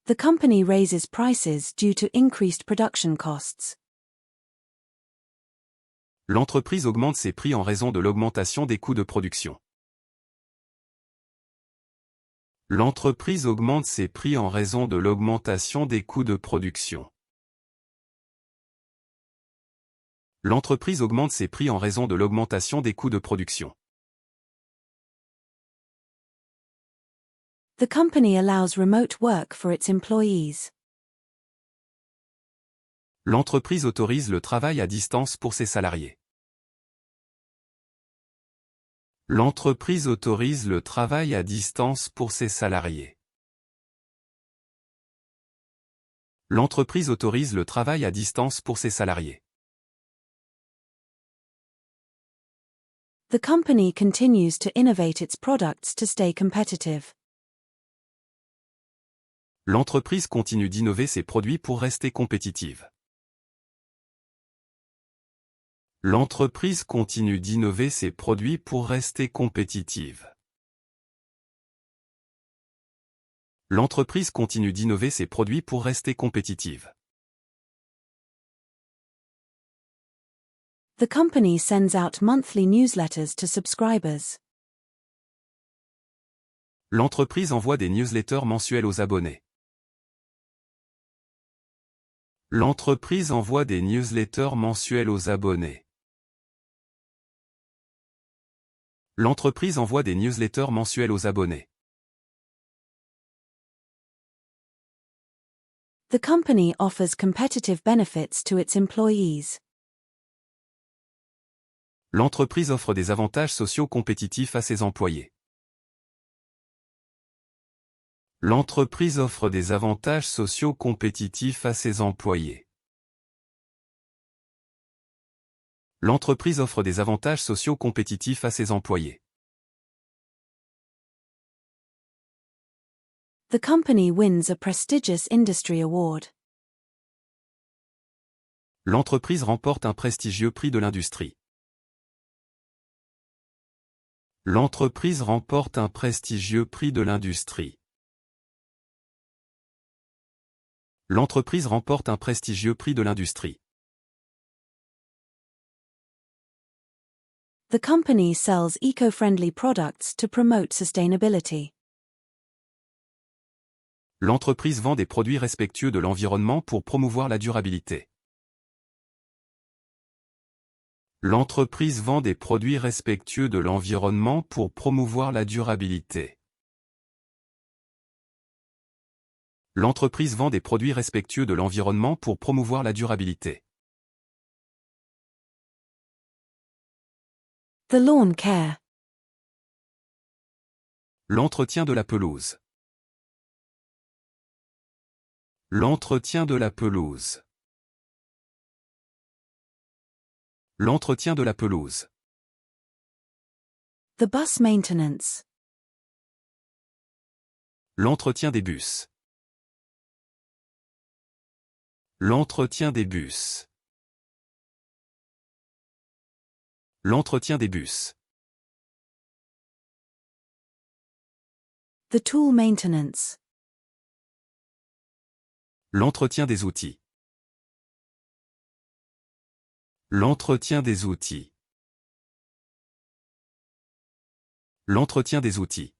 The company raises prices due to increased production costs. L'entreprise augmente ses prix en raison de l'augmentation des coûts de production. L'entreprise augmente ses prix en raison de l'augmentation des coûts de production. L'entreprise augmente ses prix en raison de l'augmentation des coûts de production. The company allows remote work for its employees. L'entreprise autorise le travail à distance pour ses salariés. L'entreprise autorise le travail à distance pour ses salariés. L'entreprise autorise le travail à distance pour ses salariés. The company continues to innovate its products to stay competitive. L'entreprise continue d'innover ses produits pour rester compétitive. L'entreprise continue d'innover ses produits pour rester compétitive. L'entreprise continue d'innover ses produits pour rester compétitive. The company sends out monthly newsletters to subscribers. L'entreprise envoie des newsletters mensuels aux abonnés. L'entreprise envoie des newsletters mensuels aux abonnés. L'entreprise envoie des newsletters mensuels aux abonnés. The company offers competitive benefits to its employees. L'entreprise offre des avantages sociaux compétitifs à ses employés. L'entreprise offre des avantages sociaux compétitifs à ses employés. L'entreprise offre des avantages sociaux compétitifs à ses employés. The company wins a prestigious industry award. L'entreprise remporte un prestigieux prix de l'industrie. L'entreprise remporte un prestigieux prix de l'industrie. L'entreprise remporte un prestigieux prix de l'industrie. The company sells eco-friendly products to promote sustainability. L'entreprise vend des produits respectueux de l'environnement pour promouvoir la durabilité. L'entreprise vend des produits respectueux de l'environnement pour promouvoir la durabilité. L'entreprise vend des produits respectueux de l'environnement pour promouvoir la durabilité. The lawn care. L'entretien de la pelouse. L'entretien de la pelouse. L'entretien de la pelouse. The bus maintenance. L'entretien des bus. L'entretien des bus. L'entretien des bus. The tool maintenance. L'entretien des outils. L'entretien des outils. L'entretien des outils.